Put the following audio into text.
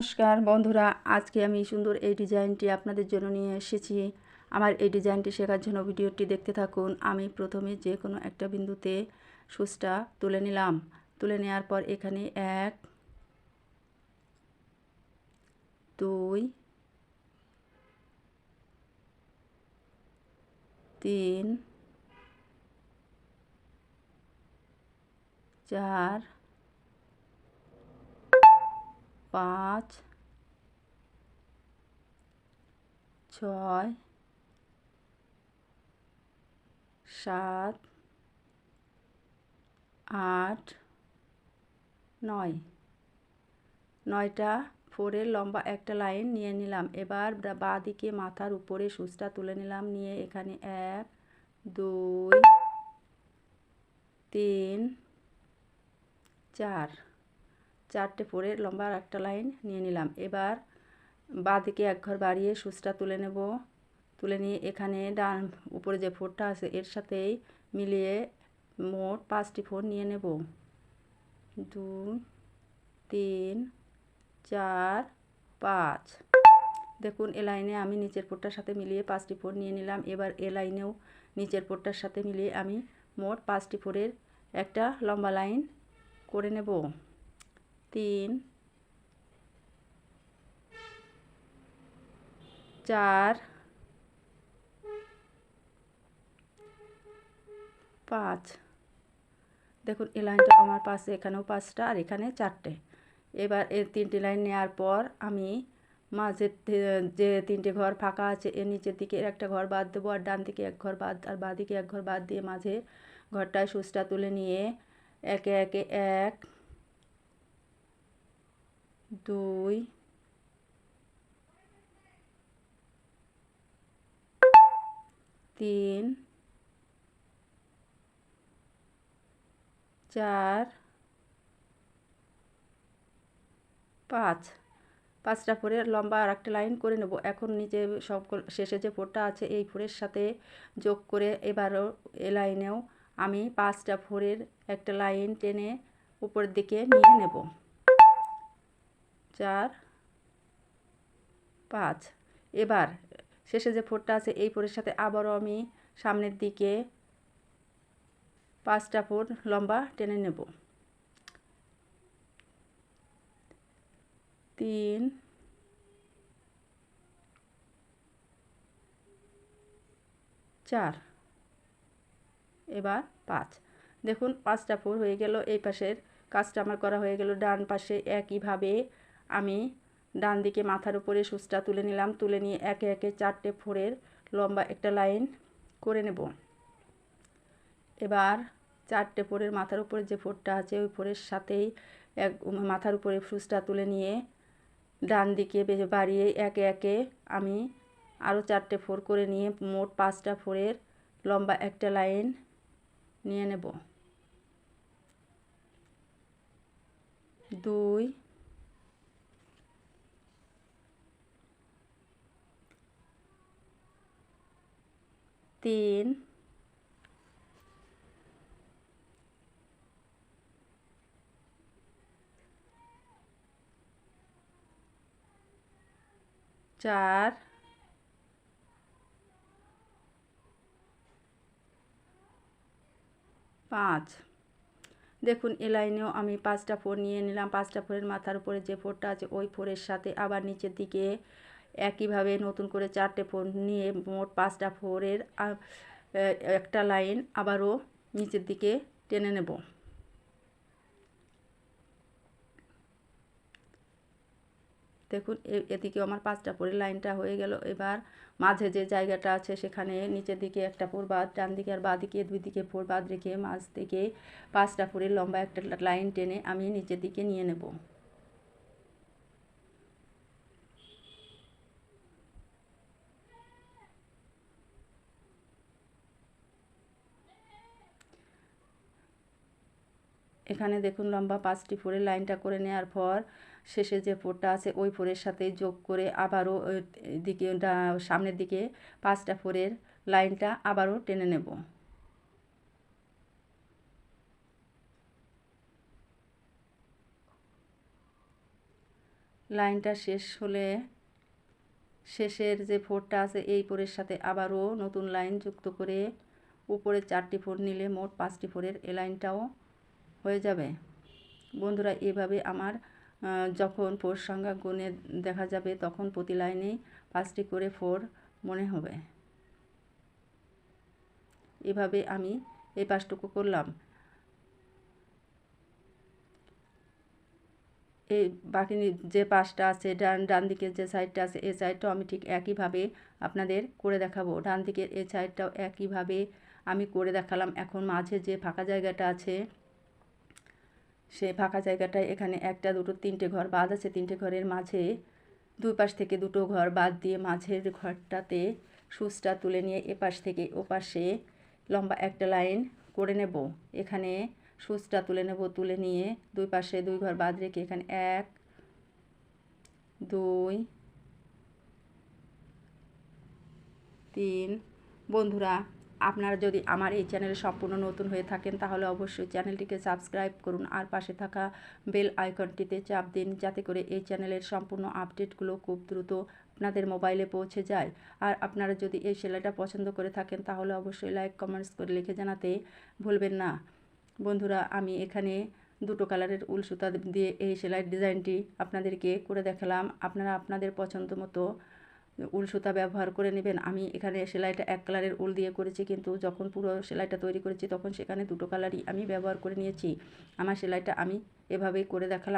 নমস্কার বন্ধুরা, আজকে আমি সুন্দর এই ডিজাইনটি আপনাদের জন্য নিয়ে এসেছি। আমার এই ডিজাইনটি শেখার জন্য ভিডিওটি দেখতে থাকুন। আমি প্রথমে যে কোনো একটা বিন্দুতে সুচটা তুলে নিলাম। তুলে নেওয়ার পর এখানে 1 2 3 4 5 6 7 8 9 9টা ফোরের লম্বা একটা লাইন নিয়ে নিলাম। এবার বাঁ দিকে মাথার উপরে সুচটা তুলে নিলাম। নিয়ে এখানে 1 2 3 4 চারটে ফোরের লম্বা একটা লাইন নিয়ে নিলাম। এবার বাঁ দিকে এক ঘর বাড়িয়ে সুচটা তুলে নেব। তুলে নিয়ে এখানে ডান উপরে যে ফোরটা আছে এর সাথেই মিলিয়ে মোট 5টি ফোর নিয়ে নেব। 2 3 4 5। দেখুন এ লাইনে আমি নিচের ফোরটার সাথে মিলিয়ে 5টি ফোর নিয়ে নিলাম। এবার এ লাইনেও নিচের ফোরটার সাথে মিলিয়ে আমি মোট 5টি ফোরের একটা লম্বা লাইন করে নেব। 3 4 5। দেখুন এই লাইনটা আমার পাশে এখানেও 5টা আর এখানে 4টে। এবার এর 3টি লাইন নেওয়ার পর আমি মাঝের যে 3টে ঘর ফাঁকা আছে এর নিচের দিকে একটা ঘর বাদ দেবো, আর ডান দিকে এক ঘর বাদ, আর বাঁ দিকে এক ঘর বাদ দিয়ে মাঝে ঘরটায় সুচটা তুলে নিয়ে একে একে 1 2 3 4 5। 5টা ফোরের লম্বা আর একটা লাইন করে নেব। এখন নিচে সব শেষে যে ফোরটা আছে এই ফোরের সাথে যোগ করে এবারও এ লাইনেও আমি 5টা ফোরের একটা লাইন টেনে উপরের দিকে নিয়ে নেব। 4 5। এবার শেষে যে ফোরটা আছে এই ফোরের সাথে আবারও আমি সামনের দিকে 5টা ফোর লম্বা টেনে নেব। 3 4। এবার 5। দেখুন 5টা ফোর হয়ে গেল। এই পাশের কাজটা আমার করা হয়ে গেল। ডান পাশে একইভাবে আমি ডান দিকে মাথার উপরে সুচটা তুলে নিলাম। তুলে নিয়ে একে একে 4টে ফোরের লম্বা একটা লাইন করে নেব। এবার 4টে ফোরের মাথার উপরে যে ফোরটা আছে ওই ফোরের সাথেই মাথার উপরে সুচটা তুলে নিয়ে ডান দিকে বাড়িয়ে একে একে আমি আরও 4টে ফোর করে নিয়ে মোট 5টা ফোরের লম্বা একটা লাইন নিয়ে নেব। 2 3 4 5। দেখুন এ লাইনেও আমি 5টা ফোর নিয়ে নিলাম। 5টা ফোরের মাথার উপরে যে ফোরটা আছে ওই ফোরের সাথে আবার নিচের দিকে একইভাবে নতুন করে 4টে ফোর নিয়ে মোট 5টা ফোরের একটা লাইন আবারও নিচের দিকে টেনে নেব। দেখুন এদিকেও আমার 5টা ফোরের লাইনটা হয়ে গেল। এবার মাঝে যে জায়গাটা আছে সেখানে নিচের দিকে একটা ফোর বাদ, ডান দিকে আর বাঁ দিকে 2 দিকে ফোর বাদ রেখে মাঝ থেকে 5টা ফোরের লম্বা একটা লাইন টেনে আমি নিচের দিকে নিয়ে নেব। এখানে দেখুন লম্বা 5টি ফোরের লাইনটা করে নেওয়ার পর শেষে যে ফোরটা আছে ওই ফোরের সাথে যোগ করে আবারও দিকে সামনের দিকে 5টা ফোরের লাইনটা আবারও টেনে নেব। লাইনটা শেষ হলে শেষের যে ফোরটা আছে এই ফোরের সাথে আবারও নতুন লাইন যুক্ত করে উপরে 4টি ফোর নিলে মোট 5টি ফোরের এই লাইনটাও হয়ে যাবে। বন্ধুরা, এভাবে আমার যখন ফোর সংখ্যা গুণে দেখা যাবে তখন প্রতি লাইনেই 5টি করে ফোর মনে হবে। এভাবে আমি এই পাশটুকু করলাম। এই বাকি যে পাশটা আছে ডান দিকের যে সাইডটা আছে এই সাইডটাও আমি ঠিক একইভাবে আপনাদের করে দেখাবো। ডান দিকের এই সাইডটাও একইভাবে আমি করে দেখালাম। এখন মাঝে যে ফাঁকা জায়গাটা আছে সেই ফাঁকা জায়গাটায় এখানে 1টা 2টো 3টে ঘর বাদ আছে। 3টে ঘরের মাঝে দুই পাশ থেকে 2টো ঘর বাদ দিয়ে মাঝের ঘরটাতে সুচটা তুলে নিয়ে এপাশ থেকে ওপাশে লম্বা একটা লাইন করে নেব। এখানে সুচটা তুলে নেব, তুলে নিয়ে দুই পাশে 2 ঘর বাদ রেখে এখানে 1 2 3। বন্ধুরা, আপনারা যদি আমার এই চ্যানেলে সম্পূর্ণ নতুন হয়ে থাকেন তাহলে অবশ্যই চ্যানেলটিকে সাবস্ক্রাইব করুন আর পাশে থাকা বেল আইকনটিতে চাপ দিন যাতে করে এই চ্যানেলের সম্পূর্ণ আপডেটগুলো খুব দ্রুত আপনাদের মোবাইলে পৌঁছে যায়। আর আপনারা যদি এই সেলাইটা পছন্দ করে থাকেন তাহলে অবশ্যই লাইক কমেন্টস করে লিখে জানাতে ভুলবেন না। বন্ধুরা, আমি এখানে 2টো কালারের উল সুতা দিয়ে এই সেলাইয়ের ডিজাইনটি আপনাদেরকে করে দেখালাম। আপনারা আপনাদের পছন্দ মতো উল সুতা ব্যবহার করে নেবেন। আমি এখানে সেলাইটা 1 কালারের উল দিয়ে করেছি, কিন্তু যখন পুরো সেলাইটা তৈরি করেছি তখন সেখানে 2টো কালারই আমি ব্যবহার করে নিয়েছি। আমার সেলাইটা আমি এভাবেই করে দেখালাম।